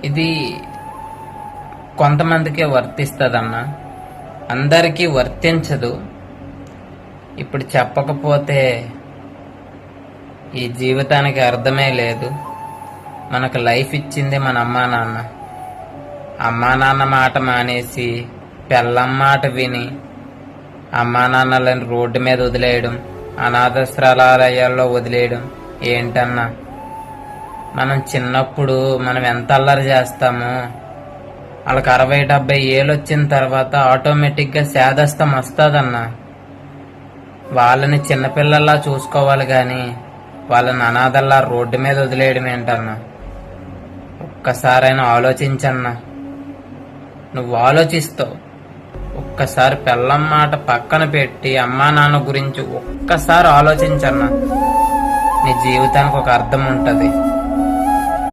ఇది కొంతమందికే వర్తిస్తుందన్న, అందరికీ వర్తించదు. ఇప్పుడు చెప్పకపోతే ఈ జీవితానికి అర్థమే లేదు. మనకు లైఫ్ ఇచ్చింది మన అమ్మా నాన్న. అమ్మా నాన్న మాట మానేసి పెళ్ళం మాట విని అమ్మా నాన్నలను రోడ్డు మీద వదిలేయడం, అనాథాశ్రయాల్లో వదిలేయడం ఏంటన్నా? మనం చిన్నప్పుడు మనం ఎంత అల్లరి చేస్తామో వాళ్ళకి 60-70 ఏళ్ళు వచ్చిన తర్వాత ఆటోమేటిక్గా శాదస్తం వస్తుందన్నా. వాళ్ళని చిన్నపిల్లల్లా చూసుకోవాలి కానీ వాళ్ళని అనాథల్లా రోడ్డు మీద వదిలేయడం ఏంటన్నా? ఒక్కసారైనా ఆలోచించన్నా. నువ్వు ఆలోచిస్తావు. ఒక్కసారి పెళ్ళం మాట పక్కన పెట్టి అమ్మా నాన్న గురించి ఒక్కసారి ఆలోచించన్నా. నీ జీవితానికి ఒక అర్థం ఉంటుంది.